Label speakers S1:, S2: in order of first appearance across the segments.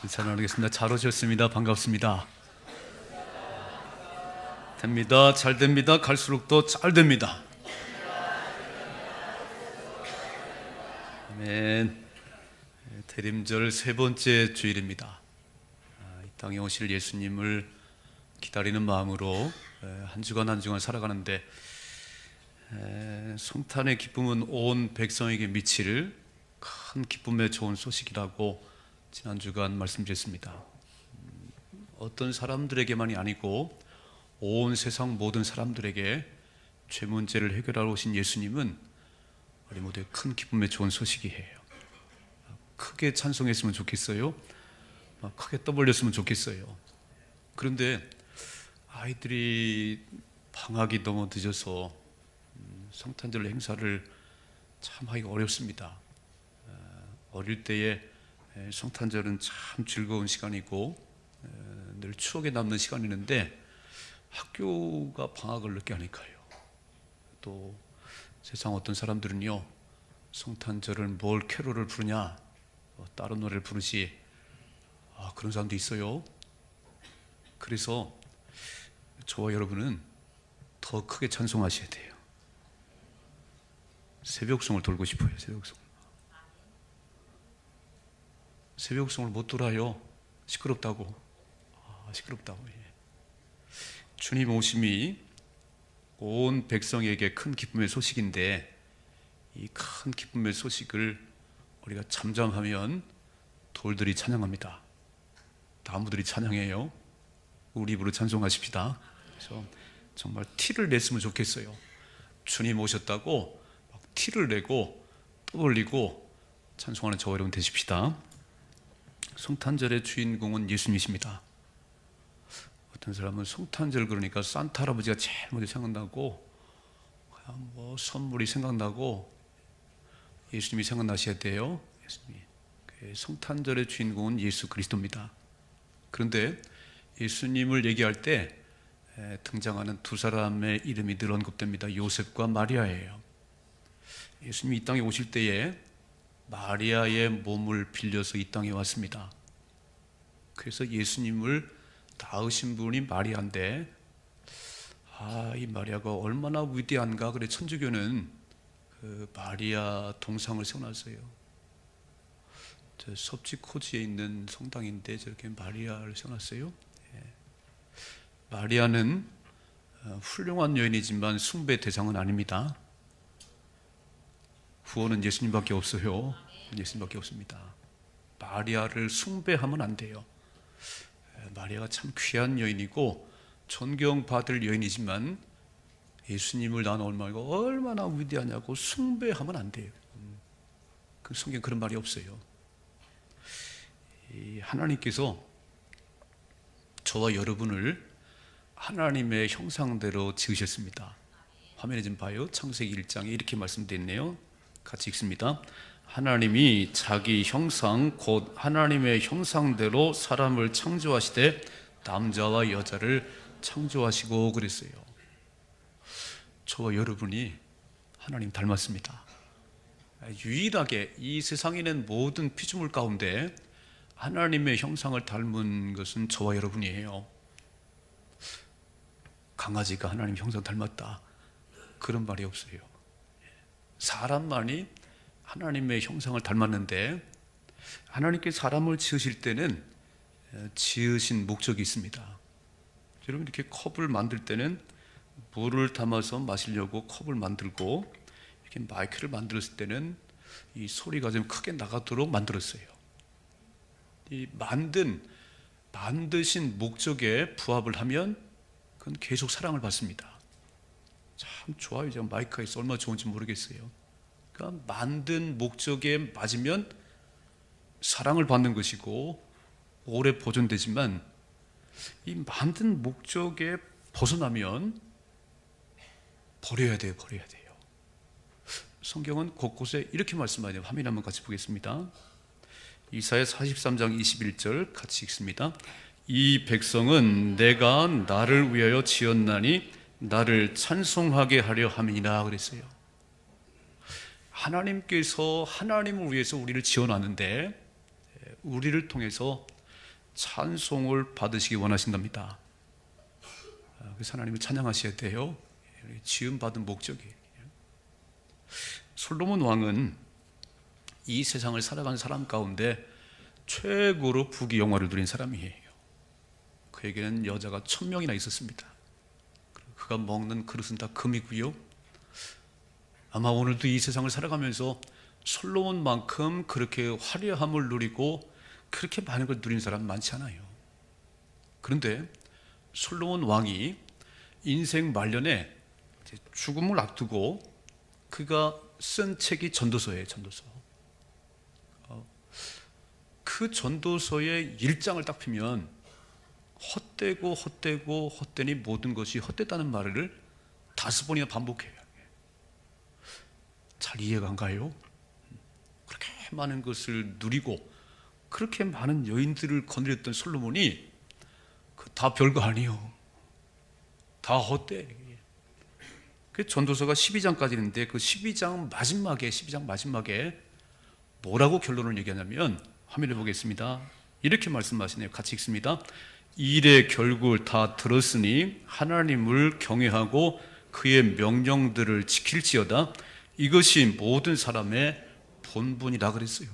S1: 인사 나누겠습니다. 잘 오셨습니다. 반갑습니다. 됩니다. 잘 됩니다. 갈수록 더 잘 됩니다. 아멘. 대림절 세 번째 주일입니다. 이 땅에 오실 예수님을 기다리는 마음으로 한 주간 한 주간 살아가는데, 성탄의 기쁨은 온 백성에게 미칠 큰 기쁨의 좋은 소식이라고 지난 주간 말씀드렸습니다. 어떤 사람들에게만이 아니고 온 세상 모든 사람들에게 죄 문제를 해결하러 오신 예수님은 우리 모두의 큰 기쁨의 좋은 소식이에요. 크게 찬송했으면 좋겠어요. 크게 떠벌렸으면 좋겠어요. 그런데 아이들이 방학이 너무 늦어서 성탄절 행사를 참 하기가 어렵습니다. 어릴 때에 성탄절은 참 즐거운 시간이고 늘 추억에 남는 시간이는데, 학교가 방학을 늦게 하니까요. 또 세상 어떤 사람들은요, 성탄절을 뭘 캐롤을 부르냐, 다른 노래를 부르지, 그런 사람도 있어요. 그래서 저와 여러분은 더 크게 찬송하셔야 돼요. 새벽송을 돌고 싶어요. 새벽송을 못 돌아요. 시끄럽다고. 예. 주님 오심이 온 백성에게 큰 기쁨의 소식인데, 이 큰 기쁨의 소식을 우리가 잠잠하면 돌들이 찬양합니다. 나무들이 찬양해요. 우리 입으로 찬송하십시다. 그래서 정말 티를 냈으면 좋겠어요. 주님 오셨다고 막 티를 내고 떠올리고 찬송하는 저와 여러분 되십시다. 성탄절의 주인공은 예수님이십니다. 어떤 사람은 성탄절 그러니까 산타 할아버지가 제일 먼저 생각나고, 뭐 선물이 생각나고, 예수님이 생각나셔야 돼요. 예수님. 성탄절의 주인공은 예수 그리스도입니다. 그런데 예수님을 얘기할 때 등장하는 두 사람의 이름이 늘 언급됩니다. 요셉과 마리아예요. 예수님이 이 땅에 오실 때에 마리아의 몸을 빌려서 이 땅에 왔습니다. 그래서 예수님을 낳으신 분이 마리아인데, 이 마리아가 얼마나 위대한가. 그래 천주교는 그 마리아 동상을 세워놨어요. 저 섭지코지에 있는 성당인데 저렇게 마리아를 세워놨어요. 마리아는 훌륭한 여인이지만 숭배 대상은 아닙니다. 구원은 예수님밖에 없어요. 예수님밖에 없습니다. 마리아를 숭배하면 안 돼요. 마리아가 참 귀한 여인이고 존경받을 여인이지만, 예수님을 낳은 얼마나 위대하냐고 숭배하면 안 돼요. 그 성경 그런 말이 없어요. 하나님께서 저와 여러분을 하나님의 형상대로 지으셨습니다. 화면에 좀 봐요. 창세기 1장에 이렇게 말씀되어 있네요. 같이 읽습니다. 하나님이 자기 형상 곧 하나님의 형상대로 사람을 창조하시되 남자와 여자를 창조하시고 그랬어요. 저와 여러분이 하나님 닮았습니다. 유일하게 이 세상에 있는 모든 피조물 가운데 하나님의 형상을 닮은 것은 저와 여러분이에요. 강아지가 하나님 형상 닮았다, 그런 말이 없어요. 사람만이 하나님의 형상을 닮았는데, 하나님께 사람을 지으실 때는 지으신 목적이 있습니다. 여러분, 이렇게 컵을 만들 때는 물을 담아서 마시려고 컵을 만들고, 이렇게 마이크를 만들었을 때는 이 소리가 좀 크게 나가도록 만들었어요. 이 만드신 목적에 부합을 하면 그건 계속 사랑을 받습니다. 참 좋아요. 제가 마이크가 있어 얼마나 좋은지 모르겠어요. 그러니까 만든 목적에 맞으면 사랑을 받는 것이고 오래 보존되지만, 이 만든 목적에 벗어나면 버려야 돼요. 성경은 곳곳에 이렇게 말씀하네요. 화면 한번 같이 보겠습니다. 이사야 43장 21절 같이 읽습니다. 이 백성은 내가 나를 위하여 지었나니 나를 찬송하게 하려 함이니라 그랬어요. 하나님께서 하나님을 위해서 우리를 지어놨는데, 우리를 통해서 찬송을 받으시기 원하신답니다. 그래서 하나님을 찬양하셔야 돼요. 지음받은 목적이에요. 솔로몬 왕은 이 세상을 살아가는 사람 가운데 최고로 부귀영화를 누린 사람이에요. 그에게는 여자가 1000명이나 있었습니다. 그가 먹는 그릇은 다 금이고요. 아마 오늘도 이 세상을 살아가면서 솔로몬만큼 그렇게 화려함을 누리고 그렇게 많은 걸 누린 사람 많지 않아요. 그런데 솔로몬 왕이 인생 말년에 죽음을 앞두고 그가 쓴 책이 전도서예요. 전도서. 그 전도서의 1장을 딱 펴면 헛되고 헛되고 헛되니 모든 것이 헛되다는 말을 5번이나 반복해요. 잘 이해가 안 가요? 그렇게 많은 것을 누리고 그렇게 많은 여인들을 거느렸던 솔로몬이 다 별거 아니에요. 다 헛돼. 그 전도서가 12장까지 있는데 그 12장 마지막에 뭐라고 결론을 얘기하냐면, 화면을 보겠습니다. 이렇게 말씀하시네요. 같이 읽습니다. 일의 결국을 다 들었으니 하나님을 경외하고 그의 명령들을 지킬지어다. 이것이 모든 사람의 본분이라 그랬어요.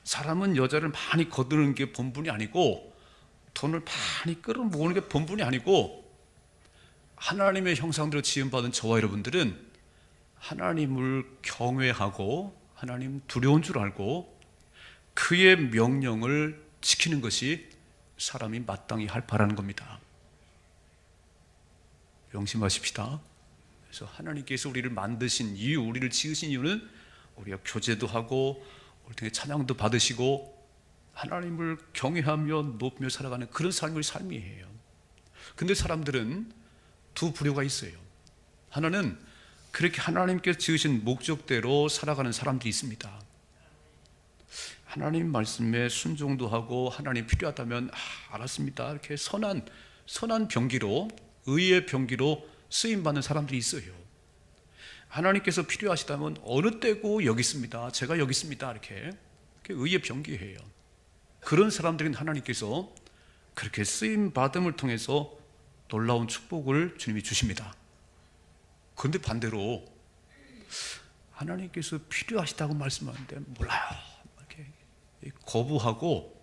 S1: 사람은 여자를 많이 거두는 게 본분이 아니고, 돈을 많이 끌어모으는 게 본분이 아니고, 하나님의 형상대로 지음받은 저와 여러분들은 하나님을 경외하고 하나님 두려운 줄 알고 그의 명령을 지키는 것이 사람이 마땅히 할 바라는 겁니다. 명심하십시다. 그래서 하나님께서 우리를 만드신 이유, 우리를 지으신 이유는 우리가 교제도 하고 우리 등에 찬양도 받으시고 하나님을 경외하며 높이며 살아가는 그런 삶의 삶이에요. 근데 사람들은 두 부류가 있어요. 하나는 그렇게 하나님께서 지으신 목적대로 살아가는 사람들이 있습니다. 하나님 말씀에 순종도 하고 하나님 필요하다면 알았습니다. 이렇게 선한 병기로, 의의 병기로 쓰임받는 사람들이 있어요. 하나님께서 필요하시다면 어느 때고 여기 있습니다. 제가 여기 있습니다. 이렇게 의의 병기예요. 그런 사람들은 하나님께서 그렇게 쓰임받음을 통해서 놀라운 축복을 주님이 주십니다. 그런데 반대로 하나님께서 필요하시다고 말씀하는데 몰라요. 이렇게 거부하고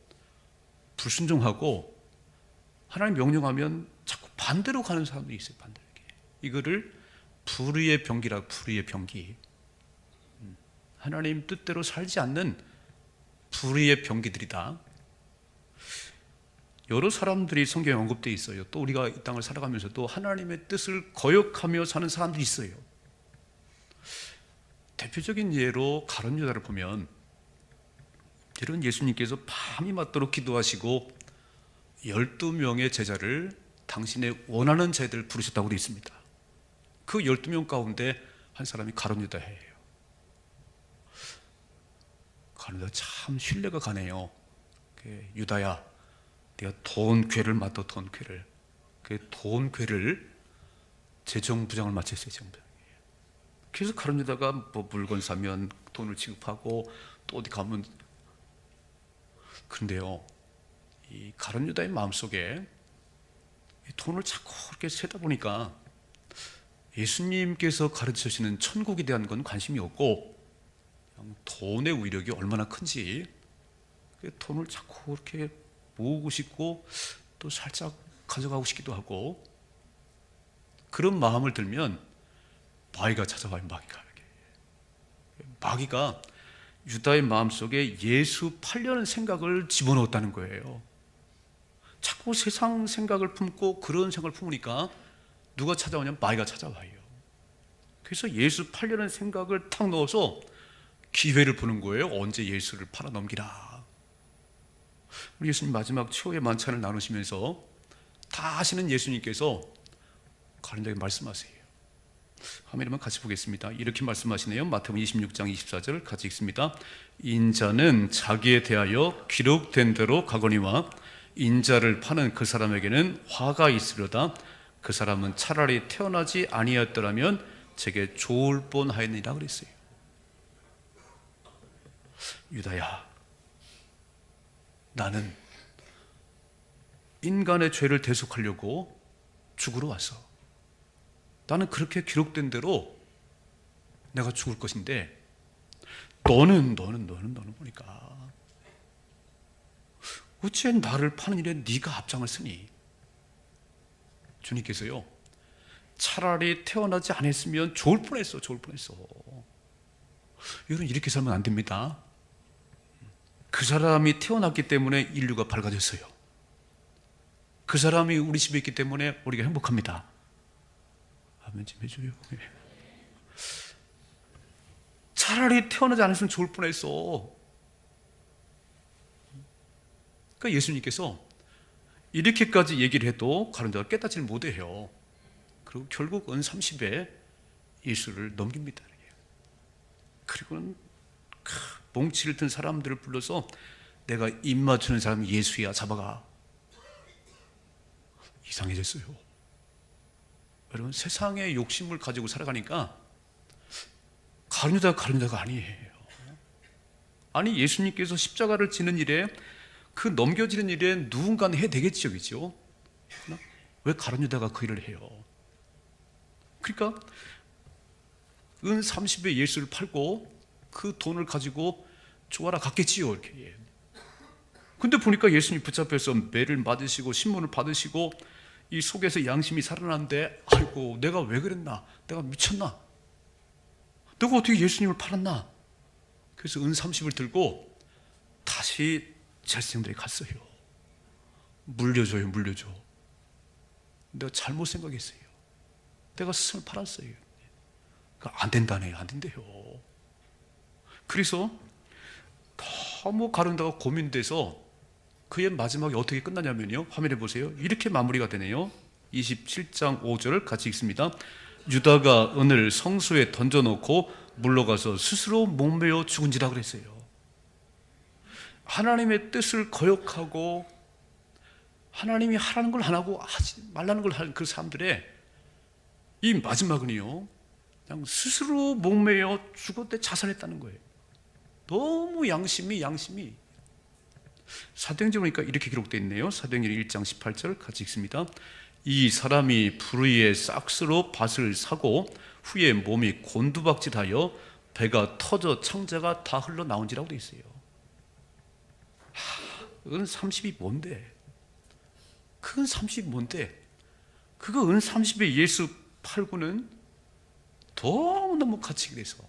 S1: 불순종하고 하나님 명령하면 자꾸 반대로 가는 사람들이 있어요. 반대로. 이거를 불의의 병기라고. 불의의 병기. 하나님 뜻대로 살지 않는 불의의 병기들이다. 여러 사람들이 성경에 언급되어 있어요. 또 우리가 이 땅을 살아가면서도 하나님의 뜻을 거역하며 사는 사람들이 있어요. 대표적인 예로 가룟 유다를 보면, 이런 예수님께서 밤이 맞도록 기도하시고 12명의 제자를 당신의 원하는 제자들 부르셨다고 되어 있습니다. 그 12명 가운데 한 사람이 가룟 유다예요. 가룟 유다 참 신뢰가 가네요. 유다야, 내가 돈 괴를 맡아. 돈 괴를. 그 돈 괴를 재정부장을 맡았어요. 재정부장. 그래서 가룟 유다가 뭐 물건 사면 돈을 지급하고 또 어디 가면. 그런데요, 이 가룟 유다의 마음속에 돈을 자꾸 이렇게 세다 보니까 예수님께서 가르치시는 천국에 대한 건 관심이 없고 돈의 위력이 얼마나 큰지 돈을 자꾸 이렇게 모으고 싶고 또 살짝 가져가고 싶기도 하고, 그런 마음을 들면 마귀가 찾아와요. 마귀가 유다의 마음속에 예수 팔려는 생각을 집어넣었다는 거예요. 자꾸 세상 생각을 품고 그런 생각을 품으니까 누가 찾아오냐면 마귀가 찾아와요. 그래서 예수 팔려는 생각을 탁 넣어서 기회를 보는 거예요. 언제 예수를 팔아 넘기라. 우리 예수님 마지막 최후의 만찬을 나누시면서 다 아시는 예수님께서 가룟 유다에게 말씀하세요. 화면에 같이 보겠습니다. 이렇게 말씀하시네요. 마태복음 26장 24절 같이 읽습니다. 인자는 자기에 대하여 기록된 대로 가거니와 인자를 파는 그 사람에게는 화가 있으려다. 그 사람은 차라리 태어나지 아니었더라면 제게 좋을 뻔하였느니라 그랬어요. 유다야, 나는 인간의 죄를 대속하려고 죽으러 왔어. 나는 그렇게 기록된 대로 내가 죽을 것인데 너는 보니까 어째 나를 파는 일에 네가 앞장을 서니? 주님께서요, 차라리 태어나지 않았으면 좋을 뻔했어. 여러분, 이렇게 살면 안 됩니다. 그 사람이 태어났기 때문에 인류가 밝아졌어요. 그 사람이 우리 집에 있기 때문에 우리가 행복합니다. 아멘 좀 해줘요. 차라리 태어나지 않았으면 좋을 뻔했어. 그러니까 예수님께서 이렇게까지 얘기를 해도 가룟 유다가 깨닫지를 못해요. 그리고 결국 은 30에 예수를 넘깁니다. 그리고는 몽치를 든 사람들을 불러서 내가 입 맞추는 사람이 예수야, 잡아가. 이상해졌어요. 여러분, 세상의 욕심을 가지고 살아가니까 가룟 유다가 아니에요. 아니, 예수님께서 십자가를 지는 일에, 그 넘겨지는 일에 누군가는 해야 되겠죠, 그렇죠? 왜 가룟 유다가 그 일을 해요? 그러니까 은 30에 예수를 팔고 그 돈을 가지고 좋아라 갔겠지요, 이렇게. 근데 보니까 예수님 붙잡혀서 매를 맞으시고 신문을 받으시고 이 속에서 양심이 살아나는데, 아이고, 내가 왜 그랬나? 내가 미쳤나? 내가 어떻게 예수님을 팔았나? 그래서 은 30을 들고 다시 제사장들이 갔어요. 물려줘요. 내가 잘못 생각했어요. 내가 스승을 팔았어요. 안 된다네요. 안 된대요. 그래서 너무 가룟 유다가 고민돼서 그의 마지막이 어떻게 끝나냐면요, 화면에 보세요. 이렇게 마무리가 되네요. 27장 5절을 같이 읽습니다. 유다가 은을 성소에 던져놓고 물러가서 스스로 목매어 죽은지라 그랬어요. 하나님의 뜻을 거역하고 하나님이 하라는 걸 안 하고 하지 말라는 걸 한 그 사람들의 이 마지막은요, 그냥 스스로 목매어 죽었대 자살했다는 거예요. 너무 양심이 사도행전 보니까 이렇게 기록되어 있네요. 사도행전 1장 18절 같이 읽습니다. 이 사람이 불의의 싹스로 밭을 사고 후에 몸이 곤두박질하여 배가 터져 창자가 다 흘러나온지라고 되어 있어요. 은 30이 뭔데? 그 은 30이 뭔데? 그거 은 30에 예수 팔고는 너무너무 갇히게 돼서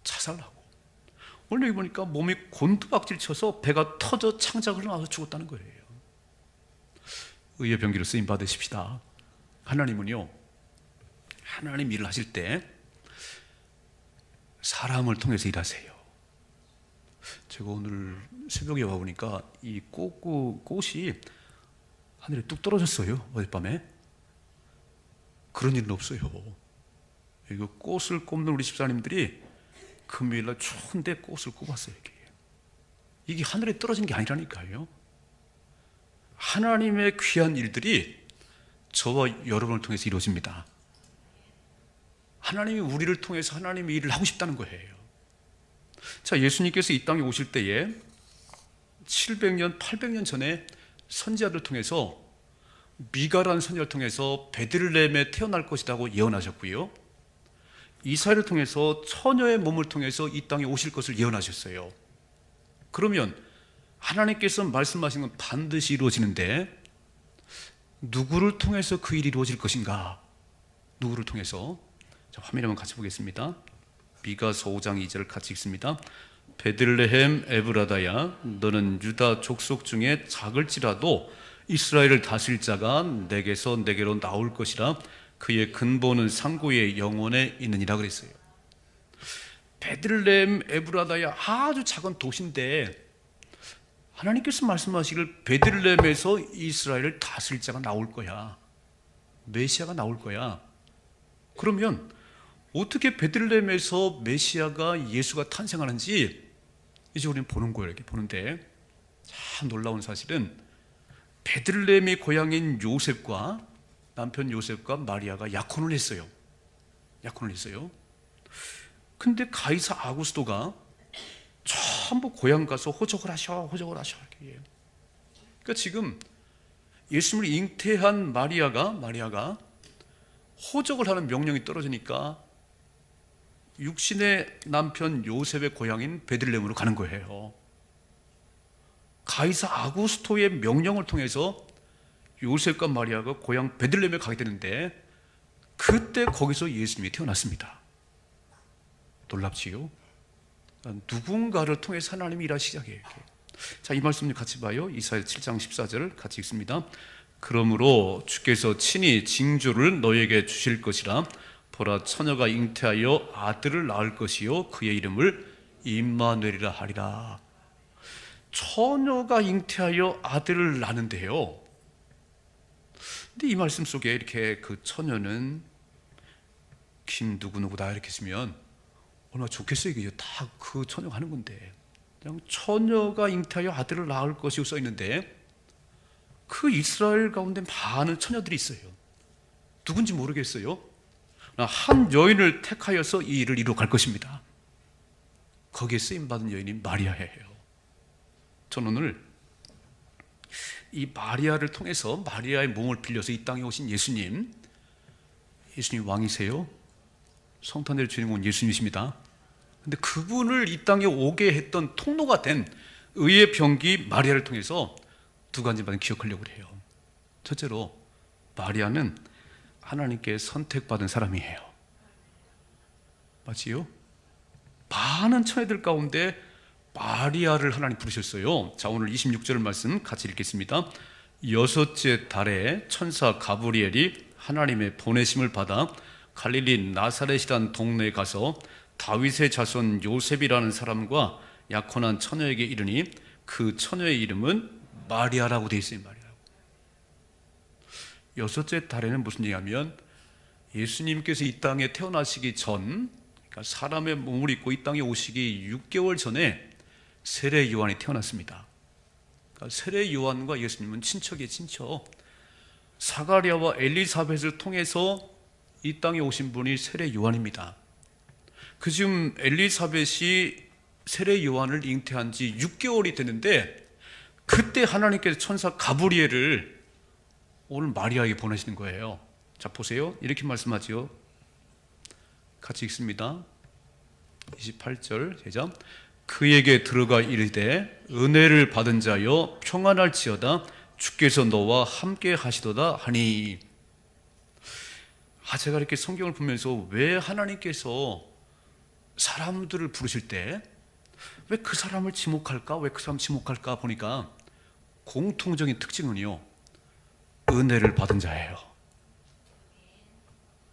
S1: 자살하고, 오늘 여기 보니까 몸이 곤두박질 쳐서 배가 터져 창자가 흘러나와서 죽었다는 거예요. 의의 병기로 쓰임 받으십시다. 하나님은요, 하나님 일을 하실 때 사람을 통해서 일하세요. 제가 오늘 새벽에 와보니까 이 꽃이 하늘에 뚝 떨어졌어요. 어젯밤에. 그런 일은 없어요. 이거 꽃을 꼽는 우리 집사님들이 금요일날 추운데 꽃을 꼽았어요. 이게 하늘에 떨어진 게 아니라니까요. 하나님의 귀한 일들이 저와 여러분을 통해서 이루어집니다. 하나님이 우리를 통해서 하나님의 일을 하고 싶다는 거예요. 자, 예수님께서 이 땅에 오실 때에 700년, 800년 전에 선지자들 통해서, 미가라는 선지자를 통해서 베들레헴에 태어날 것이라고 예언하셨고요, 이사야를 통해서 처녀의 몸을 통해서 이 땅에 오실 것을 예언하셨어요. 그러면 하나님께서 말씀하신 건 반드시 이루어지는데, 누구를 통해서 그 일이 이루어질 것인가? 누구를 통해서? 자, 화면에 한번 같이 보겠습니다. 미가서 5장 2절을 같이 읽습니다. 베들레헴 에브라다야, 너는 유다 족속 중에 작을지라도 이스라엘을 다스릴 자가 내게서 내게로 나올 것이라. 그의 근본은 상고의 영원에 있느니라 그랬어요. 베들레헴 에브라다야, 아주 작은 도시인데 하나님께서 말씀하시길 베들레헴에서 이스라엘을 다스릴 자가 나올 거야. 메시아가 나올 거야. 그러면 어떻게 베들레헴에서 메시아가, 예수가 탄생하는지 이제 우리는 보는 거예요. 이렇게 보는데 참 놀라운 사실은 베들레헴의 고향인 요셉과 남편 요셉과 마리아가 약혼을 했어요. 근데 가이사 아구스도가 저 전부 고향 가서 호적을 하셔 이렇게. 그러니까 지금 예수님을 잉태한 마리아가 호적을 하는 명령이 떨어지니까 육신의 남편 요셉의 고향인 베들레헴으로 가는 거예요. 가이사 아구스토의 명령을 통해서 요셉과 마리아가 고향 베들레헴에 가게 되는데, 그때 거기서 예수님이 태어났습니다. 놀랍지요? 누군가를 통해서 하나님이 일하시기 시작해요. 자, 이 말씀 같이 봐요. 이사야 7장 14절 같이 읽습니다. 그러므로 주께서 친히 징조를 너에게 주실 것이라. 보라, 처녀가 잉태하여 아들을 낳을 것이요 그의 이름을 임마누엘이라 하리라. 처녀가 잉태하여 아들을 낳는데요, 근데 이 말씀 속에 이렇게 그 처녀는 김 누구누구다 이렇게 쓰면 얼마나 좋겠어요. 이게 다 그 처녀가 하는 건데, 그냥 처녀가 잉태하여 아들을 낳을 것이고 써 있는데, 그 이스라엘 가운데 많은 처녀들이 있어요. 누군지 모르겠어요. 한 여인을 택하여서 이 일을 이루어 갈 것입니다. 거기에 쓰임받은 여인이 마리아예요. 저는 오늘 이 마리아를 통해서, 마리아의 몸을 빌려서 이 땅에 오신 예수님 왕이세요. 성탄절 주인공은 예수님이십니다. 근데 그분을 이 땅에 오게 했던 통로가 된 의의 병기 마리아를 통해서 두 가지만 기억하려고 해요. 첫째로, 마리아는 하나님께 선택받은 사람이에요. 맞지요? 많은 처녀들 가운데 마리아를 하나님 부르셨어요. 자, 오늘 26절 말씀 같이 읽겠습니다. 여섯째 달에 천사 가브리엘이 하나님의 보내심을 받아 갈릴리 나사렛이라는 동네에 가서 다윗의 자손 요셉이라는 사람과 약혼한 처녀에게 이르니, 그 처녀의 이름은 마리아라고 되어 있어요. 마리아라고. 여섯째 달에는 무슨 얘기냐면, 예수님께서 이 땅에 태어나시기 전, 그러니까 사람의 몸을 입고 이 땅에 오시기 6개월 전에 세례 요한이 태어났습니다. 그러니까 세례 요한과 예수님은 친척이에요. 친척. 사가랴와 엘리사벳을 통해서 이 땅에 오신 분이 세례 요한입니다. 그 지금 엘리사벳이 세례 요한을 잉태한 지 6개월이 되는데, 그때 하나님께서 천사 가브리엘을 오늘 마리아에게 보내시는 거예요. 자, 보세요. 이렇게 말씀하지요. 같이 읽습니다. 28절 시작. 그에게 들어가 이르되, 은혜를 받은 자여 평안할지어다, 주께서 너와 함께 하시도다 하니. 제가 이렇게 성경을 보면서 왜 하나님께서 사람들을 부르실 때 왜 그 사람을 지목할까? 왜 그 사람 지목할까? 보니까 공통적인 특징은요, 은혜를 받은 자예요.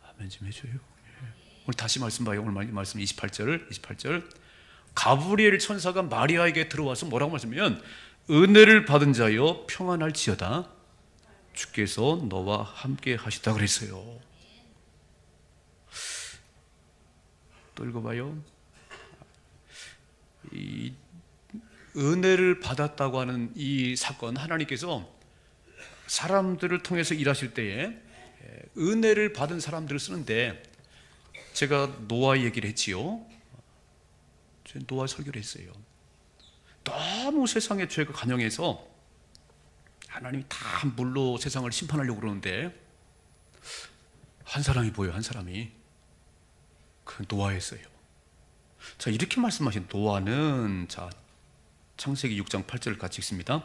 S1: 아멘 좀 해줘요. 오늘 다시 말씀 봐요. 오늘 말씀 28절. 가브리엘 천사가 마리아에게 들어와서 뭐라고 말씀하면, 은혜를 받은 자여 평안할지어다, 주께서 너와 함께 하시다 그랬어요. 또 읽어봐요. 이 은혜를 받았다고 하는 이 사건, 하나님께서 사람들을 통해서 일하실 때에 은혜를 받은 사람들을 쓰는데, 제가 노아 얘기를 했지요. 노아 설교를 했어요. 너무 세상의 죄가 간영해서 하나님이 다 물로 세상을 심판하려고 그러는데, 한 사람이 보여요. 한 사람이. 그 노아였어요. 자, 이렇게 말씀하신 노아는, 자, 창세기 6장 8절을 같이 읽습니다.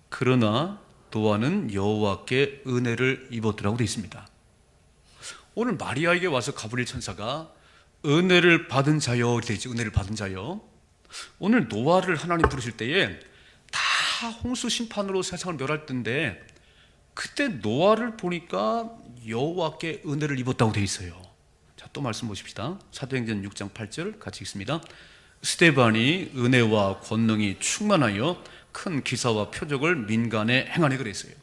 S1: 그러나 노아는 여호와께 은혜를 입었더라고 되어 있습니다. 오늘 마리아에게 와서 가브리엘 천사가 은혜를 받은 자여 되어 있죠. 은혜를 받은 자여. 오늘 노아를 하나님 부르실 때에 다 홍수 심판으로 세상을 멸할 때인데, 그때 노아를 보니까 여호와께 은혜를 입었다고 되어 있어요. 자, 또 말씀 보십시다. 사도행전 6장 8절 같이 읽습니다. 스데반이 은혜와 권능이 충만하여 큰 기사와 표적을 민간에 행하네 그랬어요.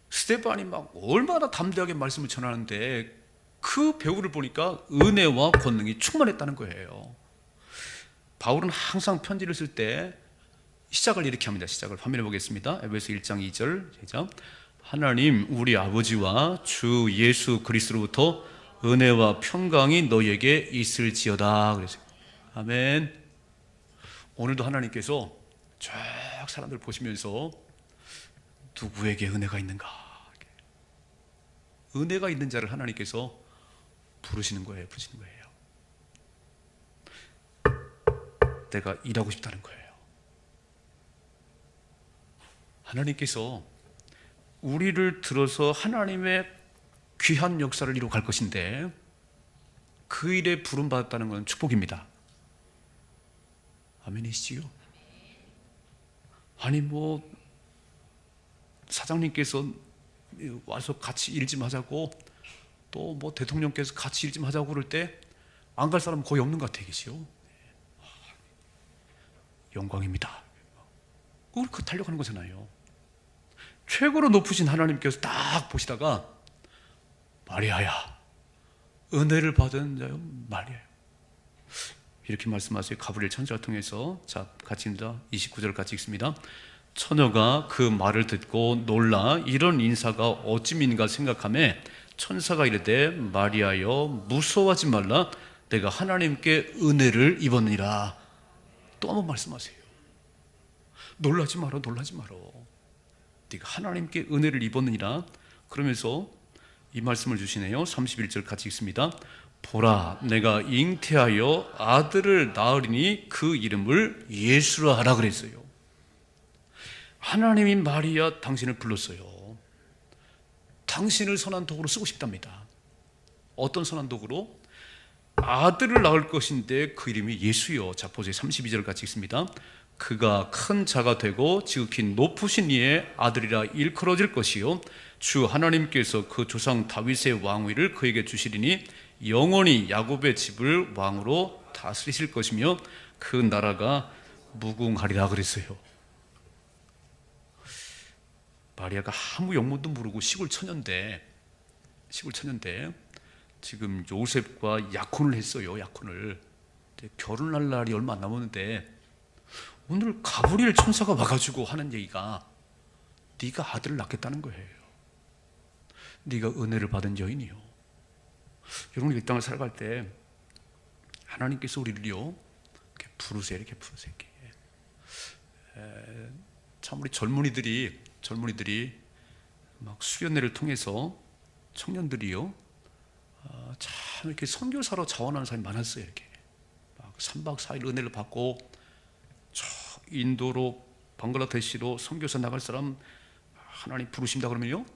S1: 스데반이 막 얼마나 담대하게 말씀을 전하는데, 그 배우를 보니까 은혜와 권능이 충만했다는 거예요. 바울은 항상 편지를 쓸 때 시작을 이렇게 합니다. 시작을 화면에 보겠습니다. 에베소 1장 2절 시작. 하나님 우리 아버지와 주 예수 그리스도로부터 은혜와 평강이 너희에게 있을지어다 그랬어요. 아멘. 오늘도 하나님께서 쫙 사람들 보시면서 누구에게 은혜가 있는가, 은혜가 있는 자를 하나님께서 부르시는 거예요. 내가 일하고 싶다는 거예요. 하나님께서 우리를 들어서 하나님의 귀한 역사를 이루어 갈 것인데 그 일에 부름받았다는 것은 축복입니다. 아멘이시지요? 아니 사장님께서 와서 같이 일 좀 하자고, 또 대통령께서 같이 일 좀 하자고 그럴 때 안 갈 사람은 거의 없는 것 같아요. 계시요? 영광입니다. 그렇게 달려가는 거잖아요. 최고로 높으신 하나님께서 딱 보시다가 마리아야, 은혜를 받은 자요 마리아야, 이렇게 말씀하세요. 가브리엘 천사를 통해서. 자, 같이 입니다. 29절 같이 읽습니다. 처녀가 그 말을 듣고 놀라 이런 인사가 어찌민가 생각하며 천사가 이르되 마리아여 무서워하지 말라, 내가 하나님께 은혜를 입었느니라. 또 한번 말씀하세요. 놀라지 마라. 네가 하나님께 은혜를 입었느니라. 그러면서 이 말씀을 주시네요. 31절 같이 읽습니다. 보라, 내가 잉태하여 아들을 낳으리니 그 이름을 예수라 하라 그랬어요. 하나님이 마리아 당신을 불렀어요. 당신을 선한 도구로 쓰고 싶답니다. 어떤 선한 도구로? 아들을 낳을 것인데 그 이름이 예수요. 자, 보세요. 32절 같이 읽습니다. 그가 큰 자가 되고 지극히 높으신 이의 아들이라 일컬어질 것이요, 주 하나님께서 그 조상 다윗의 왕위를 그에게 주시리니 영원히 야곱의 집을 왕으로 다스리실 것이며 그 나라가 무궁하리라 그랬어요. 마리아가 아무 영문도 모르고 시골 처녀인데 지금 요셉과 약혼을 했어요. 약혼을. 결혼할 날이 얼마 안 남았는데 오늘 가브리엘 천사가 와가지고 하는 얘기가 네가 아들을 낳겠다는 거예요. 네가 은혜를 받은 여인이요. 여러분, 이 땅을 살아갈 때 하나님께서 우리를요 이렇게 부르세요. 참 우리 젊은이들이 막 수련회를 통해서 청년들이요 참 이렇게 선교사로 자원하는 사람이 많았어요. 이렇게 막 3박 4일 은혜를 받고 저 인도로 방글라데시로 선교사 나갈 사람 하나님 부르신다 그러면요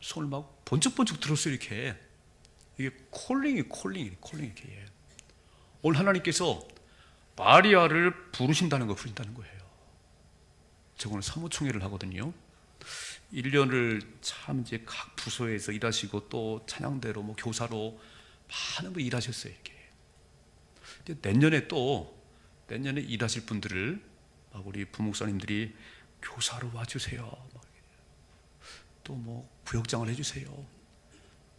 S1: 손을 막 번쩍번쩍 들었어요. 이렇게 이게 콜링이 이렇게. 오늘 하나님께서 마리아를 부르신다는 거예요. 제가 오늘 사무총회를 하거든요. 1년을 참 이제 각 부서에서 일하시고 또 찬양대로 교사로 많은 분 일하셨어요. 이렇게. 내년에 일하실 분들을 막 우리 부목사님들이 교사로 와주세요. 또 부역장을 해주세요.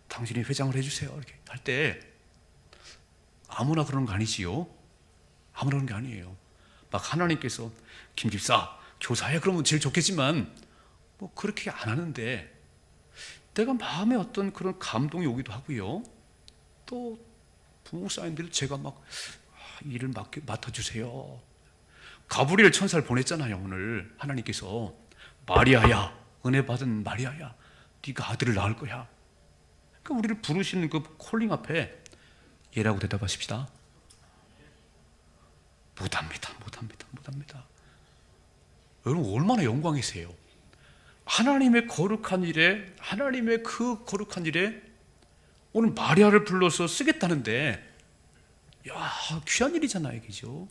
S1: 당신이 회장을 해주세요. 이렇게 할 때 아무나 그러는 거 아니지요. 아무나 그러는 게 아니에요. 막 하나님께서 김 집사 교사해 그러면 제일 좋겠지만 그렇게 안 하는데 내가 마음에 어떤 그런 감동이 오기도 하고요. 또 부목사님들 제가 막 일을 맡아주세요. 가브리엘 천사를 보냈잖아요. 오늘 하나님께서 마리아야, 은혜 받은 마리아야, 네가 아들을 낳을 거야. 그러니까 우리를 부르시는 그 콜링 앞에 예라고 대답하십시다. 못합니다. 여러분, 얼마나 영광이세요. 하나님의 거룩한 일에 오늘 마리아를 불러서 쓰겠다는데, 야, 귀한 일이잖아요. 그죠?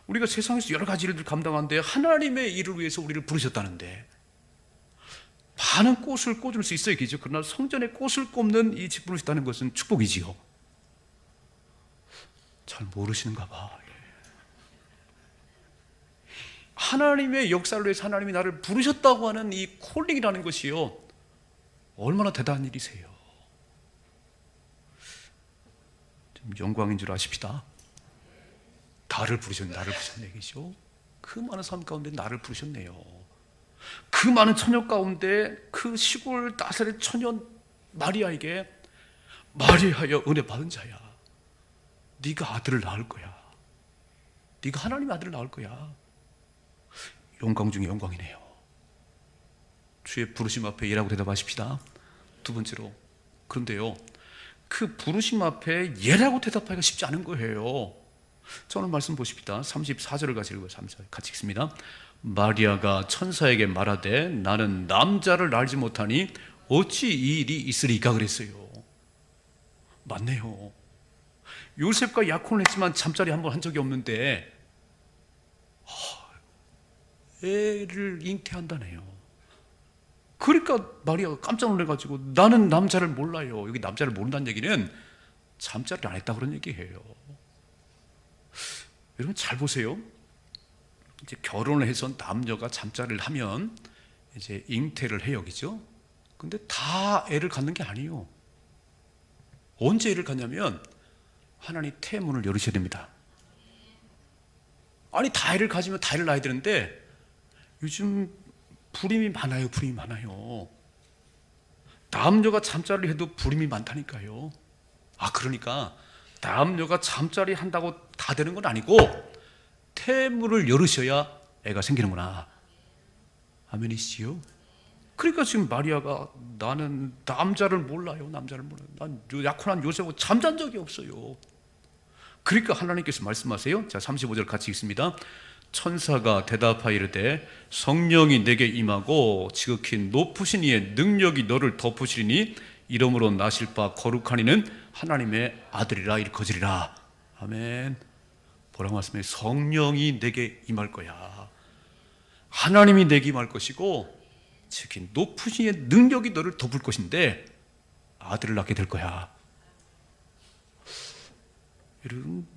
S1: 우리가 세상에서 여러 가지 일들 감당하는데 하나님의 일을 위해서 우리를 부르셨다는데 많은 꽃을 꽂을 수 있어요. 그죠? 그러나 성전에 꽃을 꼽는 이 집 부르셨다는 것은 축복이지요. 잘 모르시는가 봐. 하나님의 역사를 위해서 하나님이 나를 부르셨다고 하는 이 콜링이라는 것이요 얼마나 대단한 일이세요. 좀 영광인 줄 아십시다. 나를 부르셨네 계시죠? 그 많은 삶 가운데 나를 부르셨네요. 그 많은 처녀 가운데 그 시골 나사렛 처녀 마리아에게 마리아여 은혜 받은 자야, 네가 아들을 낳을 거야. 네가 하나님의 아들을 낳을 거야. 영광 중에 영광이네요. 주의 부르심 앞에 예라고 대답하십시다. 두 번째로, 그런데요, 그 부르심 앞에 예라고 대답하기가 쉽지 않은 거예요. 자, 오늘 말씀 보십시다. 34절을 같이 읽어요. 34절 같이 읽습니다. 마리아가 천사에게 말하되 나는 남자를 알지 못하니 어찌 이 일이 있으리까 그랬어요. 맞네요. 요셉과 약혼을 했지만 잠자리 한 번 한 적이 없는데 애를 잉태한다네요. 그러니까 마리아가 깜짝 놀라가지고 나는 남자를 몰라요. 여기 남자를 모른다는 얘기는 잠자리를 안 했다 그런 얘기예요. 여러분 잘 보세요. 이제 결혼을 해서 남녀가 잠자리를 하면 이제 잉태를 해요, 그죠? 근데 다 애를 갖는 게 아니에요. 언제 애를 갖냐면 하나님 태문을 열으셔야 됩니다. 아니 다 애를 가지면 다 애를 낳아야 되는데 요즘 불임이 많아요. 불임이 많아요. 남녀가 잠자리를 해도 불임이 많다니까요. 그러니까 남녀가 잠자리 한다고 다 되는 건 아니고 태문을 열으셔야 애가 생기는구나. 아멘이시요? 그러니까 지금 마리아가 나는 남자를 몰라요. 남자를 몰라요. 난 약혼한 요셉하고 잠잔 적이 없어요. 그러니까 하나님께서 말씀하세요. 자, 35절 같이 읽습니다. 천사가 대답하여 이르되 성령이 내게 임하고 지극히 높으신 이의 능력이 너를 덮으시리니 이름으로 나실 바 거룩한 이는 하나님의 아들이라 일컬으리라. 아멘. 뭐라고 말씀해요? 성령이 내게 임할 거야. 하나님이 내게 임할 것이고 지극히 높으신 이의 능력이 너를 덮을 것인데 아들을 낳게 될 거야. 여러분,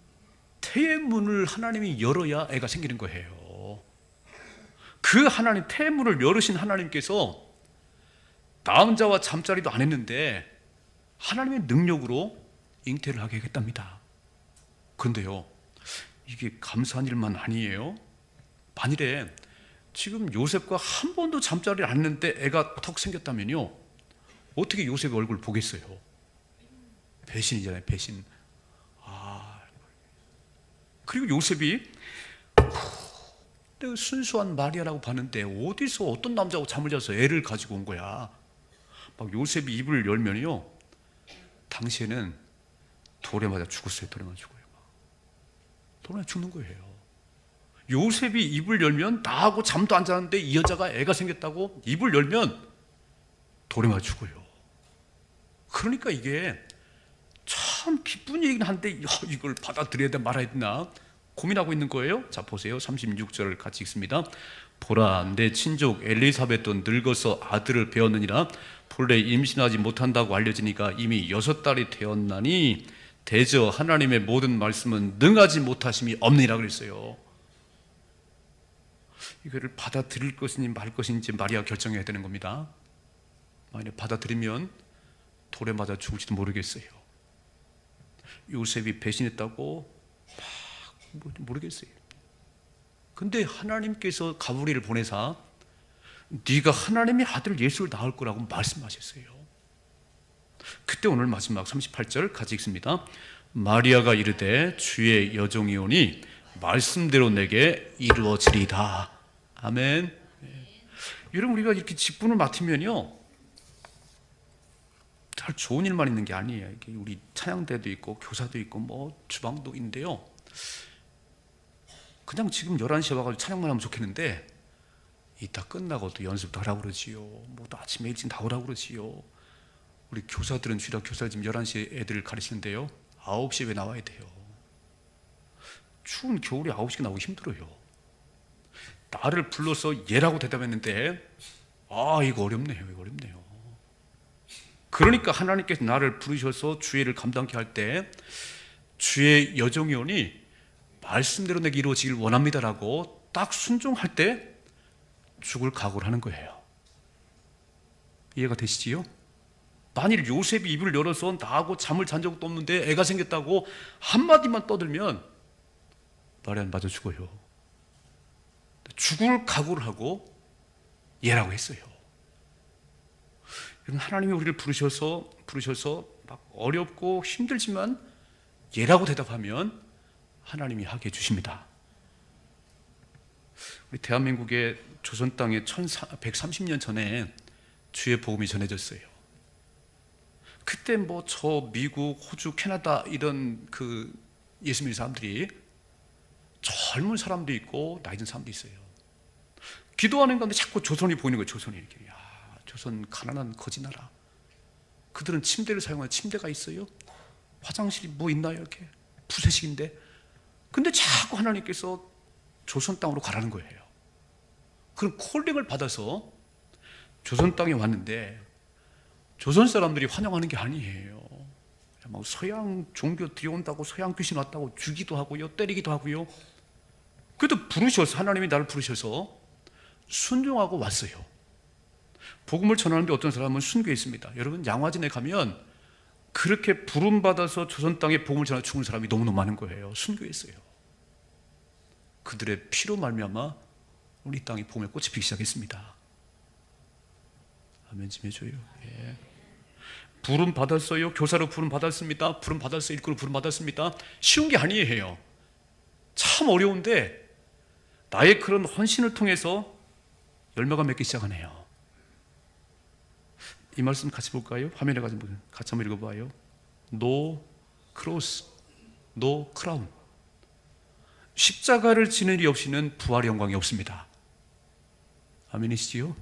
S1: 태의 문을 하나님이 열어야 애가 생기는 거예요. 그 하나님, 태의 문을 열으신 하나님께서 남자와 잠자리도 안 했는데 하나님의 능력으로 잉태를 하게 하겠답니다. 그런데요, 이게 감사한 일만 아니에요. 만일에 지금 요셉과 한 번도 잠자리를 안 했는데 애가 턱 생겼다면요, 어떻게 요셉의 얼굴을 보겠어요? 배신이잖아요, 배신. 그리고 요셉이 내가 순수한 마리아라고 봤는데 어디서 어떤 남자하고 잠을 자서 애를 가지고 온 거야. 막 요셉이 입을 열면요, 당시에는 돌에 맞아 죽었어요. 돌에 맞아 죽어요. 돌에 맞아 죽는 거예요. 요셉이 입을 열면 나하고 잠도 안 자는데 이 여자가 애가 생겼다고 입을 열면 돌에 맞아 죽어요. 그러니까 이게 참 기쁜 얘기긴 한데 이걸 받아들여야 돼 말아야 되나 고민하고 있는 거예요. 자, 보세요. 36절을 같이 읽습니다. 보라, 내 친족 엘리사벳도 늙어서 아들을 배웠느니라. 본래 임신하지 못한다고 알려지니까 이미 6달이 되었나니 대저 하나님의 모든 말씀은 능하지 못하심이 없느니라 그랬어요. 이거를 받아들일 것인지 말 것인지 마리아가 결정해야 되는 겁니다. 만약 받아들이면 돌에 맞아 죽을지도 모르겠어요. 요셉이 배신했다고 막 모르겠어요. 근데 하나님께서 가브리엘을 보내사 네가 하나님의 아들 예수를 낳을 거라고 말씀하셨어요. 그때 오늘 마지막 38절 같이 읽습니다. 마리아가 이르되 주의 여종이 오니 말씀대로 내게 이루어지리다. 아멘. 여러분, 우리가 이렇게 직분을 맡으면요, 잘 좋은 일만 있는 게 아니에요. 우리 찬양대도 있고 교사도 있고 뭐 주방도 있는데요, 그냥 지금 11시에 와가지고 찬양만 하면 좋겠는데 이따 끝나고도 연습도 하라고 그러지요. 뭐 또 아침에 일찍 나오라고 그러지요. 우리 교사들은 주일학 교사 지금 11시에 애들을 가르치는데요, 9시에 왜 나와야 돼요? 추운 겨울에 9시에 나오기 힘들어요. 나를 불러서 얘라고 대답했는데 이거 어렵네요. 이거 어렵네요. 그러니까 하나님께서 나를 부르셔서 주의를 감당케 할 때 주의 여종이 오니 말씀대로 내게 이루어지길 원합니다라고 딱 순종할 때 죽을 각오를 하는 거예요. 이해가 되시지요? 만일 요셉이 입을 열어서 나하고 잠을 잔 적도 없는데 애가 생겼다고 한마디만 떠들면 마리아는 맞아 죽어요. 죽을 각오를 하고 얘라고 했어요. 하나님이 우리를 부르셔서 막 어렵고 힘들지만 얘라고 대답하면 하나님이 하게 해주십니다. 우리 대한민국의 조선 땅에 130년 전에 주의 복음이 전해졌어요. 그때 뭐 저 미국, 호주, 캐나다 이런 그 예수 믿는 사람들이 젊은 사람도 있고 나이 든 사람도 있어요. 기도하는 가운데 자꾸 조선이 보이는 거예요. 조선이 이렇게. 야, 조선 가난한 거지 나라. 그들은 침대를 사용하는 침대가 있어요. 화장실이 뭐 있나요? 이렇게 푸세식인데. 근데 자꾸 하나님께서 조선 땅으로 가라는 거예요. 그런 콜링을 받아서 조선 땅에 왔는데 조선 사람들이 환영하는 게 아니에요. 막 서양 종교 들여온다고 서양 귀신 왔다고 주기도 하고요, 때리기도 하고요. 그래도 부르셔서, 하나님이 나를 부르셔서 순종하고 왔어요. 복음을 전하는데 어떤 사람은 순교했습니다. 여러분, 양화진에 가면 그렇게 부름받아서 조선 땅에 복음을 전하고 죽은 사람이 너무너무 많은 거예요. 순교했어요. 그들의 피로 말미암아 우리 땅이 복음의 꽃이 피기 시작했습니다. 아멘 좀 해줘요. 예. 부름 받았어요. 교사로 부름 받았습니다. 부름 받았어요. 일꾼으로 부름 받았습니다. 쉬운 게 아니에요. 참 어려운데 나의 그런 헌신을 통해서 열매가 맺기 시작하네요. 이 말씀 같이 볼까요? 화면에 같이 한번 읽어봐요. No cross, no crown. 십자가를 지는 일이 없이는 부활의 영광이 없습니다. 아멘이시지요?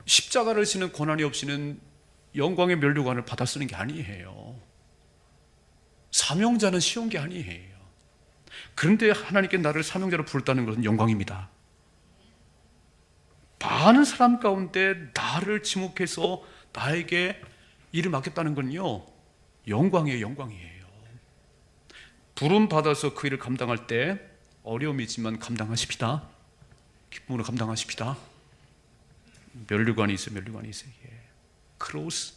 S1: 십자가를 지는 고난이 없이는 영광의 면류관을 받아 쓰는 게 아니에요. 사명자는 쉬운 게 아니에요. 그런데 하나님께 나를 사명자로 부르다는 것은 영광입니다. 많은 사람 가운데 나를 지목해서 나에게 일을 맡겼다는 건요, 영광이에요. 영광이에요. 부름 받아서 그 일을 감당할 때 어려움이 있지만 감당하십시다. 기쁨으로 감당하십시다. 면류관이 있어요. 면류관이 있어요. 예. 크로스,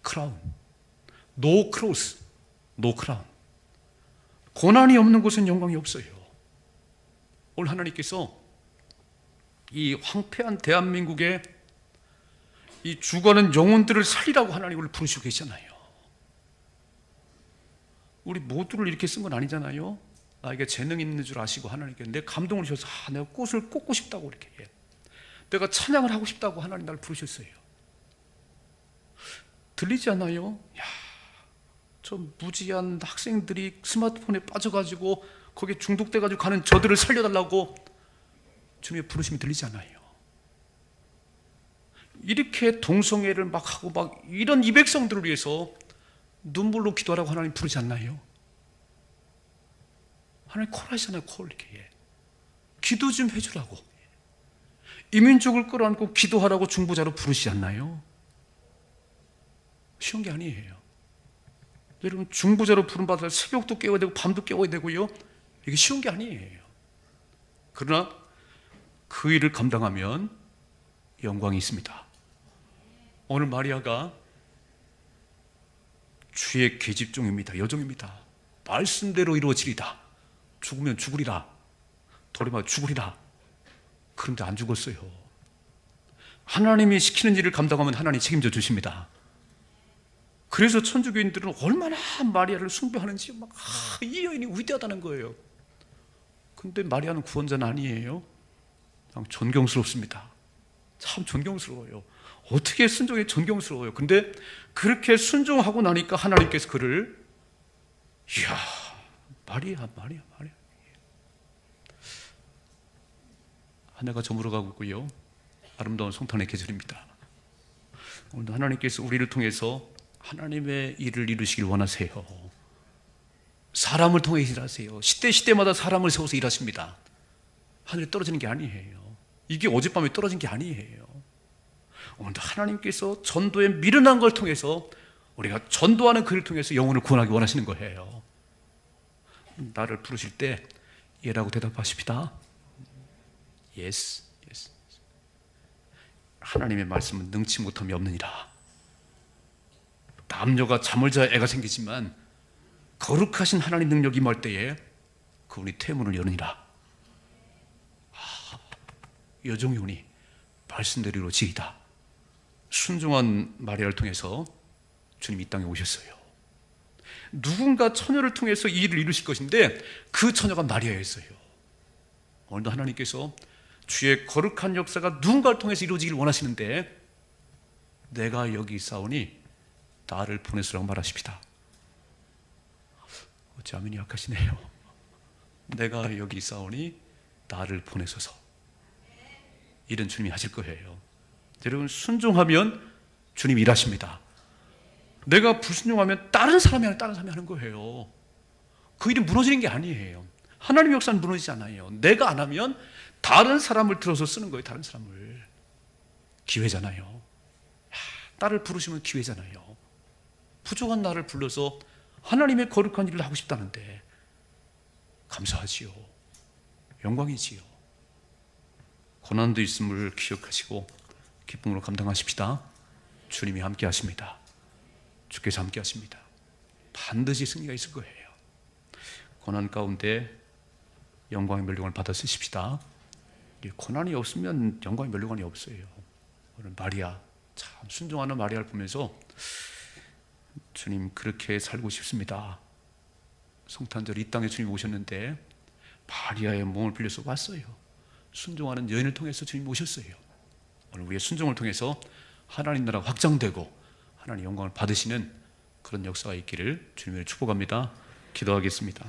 S1: 크라운. 노 크로스, 노 크라운. 고난이 없는 곳은 영광이 없어요. 오늘 하나님께서 이 황폐한 대한민국의 이 죽어가는 영혼들을 살리라고 하나님을 부르시고 계시잖아요. 우리 모두를 이렇게 쓴 건 아니잖아요. 나에게 재능 있는 줄 아시고 하나님께 내 감동을 주셔서 내가 꽃을 꽂고 싶다고 이렇게 해. 내가 찬양을 하고 싶다고 하나님 나를 부르셨어요. 들리지 않아요? 야, 저 무지한 학생들이 스마트폰에 빠져가지고 거기에 중독돼가지고 가는 저들을 살려달라고 주님의 부르심이 들리지 않아요? 이렇게 동성애를 막 하고 막 이런 이 백성들을 위해서 눈물로 기도하라고 하나님 부르지 않나요? 하나님 콜 하시잖아요. 콜 이렇게. 기도 좀 해주라고. 이민족을 끌어안고 기도하라고 중보자로 부르시지 않나요? 쉬운 게 아니에요. 여러분, 중보자로 부름받아 새벽도 깨워야 되고 밤도 깨워야 되고요. 이게 쉬운 게 아니에요. 그러나 그 일을 감당하면 영광이 있습니다. 오늘 마리아가 주의 계집종입니다. 여종입니다. 말씀대로 이루어지리다. 죽으면 죽으리라. 돌이마 죽으리라. 그런데 안 죽었어요. 하나님이 시키는 일을 감당하면 하나님이 책임져 주십니다. 그래서 천주교인들은 얼마나 마리아를 숭배하는지 막 이 여인이 위대하다는 거예요. 근데 마리아는 구원자는 아니에요. 그냥 존경스럽습니다. 참 존경스러워요. 어떻게 순종이 존경스러워요. 근데 그렇게 순종하고 나니까 하나님께서 그를 이야, 마리아. 한 해가 저물어가고 있고요. 아름다운 성탄의 계절입니다. 오늘도 하나님께서 우리를 통해서 하나님의 일을 이루시길 원하세요. 사람을 통해 일하세요. 시대마다 사람을 세워서 일하십니다. 하늘에 떨어지는 게 아니에요. 이게 어젯밤에 떨어진 게 아니에요. 오늘도 하나님께서 전도에 미련한 걸 통해서 우리가 전도하는 그를 통해서 영혼을 구원하기 원하시는 거예요. 나를 부르실 때 예라고 대답하십시다. Yes. 하나님의 말씀은 능치 못함이 없느니라. 남녀가 잠을 자야 애가 생기지만 거룩하신 하나님 능력이 임할 때에 그분이 태문을 여느니라. 여종이 오니 말씀대로 이루어지리다. 순종한 마리아를 통해서 주님이 이 땅에 오셨어요. 누군가 처녀를 통해서 이 일을 이루실 것인데 그 처녀가 마리아였어요. 오늘도 하나님께서 주의 거룩한 역사가 누군가를 통해서 이루어지길 원하시는데 내가 여기 있사오니 나를 보내소라고 말하십니다. 어찌 아멘이 약하시네요. 내가 여기 있사오니 나를 보내소서. 이런 주님이 하실 거예요. 여러분, 순종하면 주님이 일하십니다. 내가 불순종하면 다른 사람이 하는 거예요. 그 일이 무너지는 게 아니에요. 하나님의 역사는 무너지지 않아요. 내가 안 하면 다른 사람을 들어서 쓰는 거예요. 다른 사람을. 기회잖아요. 나를 부르시면 기회잖아요. 부족한 나를 불러서 하나님의 거룩한 일을 하고 싶다는데 감사하지요. 영광이지요. 고난도 있음을 기억하시고 기쁨으로 감당하십시다. 주님이 함께 하십니다. 주께서 함께 하십니다. 반드시 승리가 있을 거예요. 고난 가운데 영광의 멸류관을 받아 쓰십시다. 고난이 없으면 영광의 멸류관이 없어요. 오늘 마리아, 참 순종하는 마리아를 보면서 주님 그렇게 살고 싶습니다. 성탄절 이 땅에 주님 오셨는데 마리아의 몸을 빌려서 왔어요. 순종하는 여인을 통해서 주님 오셨어요. 오늘 우리의 순종을 통해서 하나님 나라가 확장되고 하나님 영광을 받으시는 그런 역사가 있기를 주님을 축복합니다. 기도하겠습니다.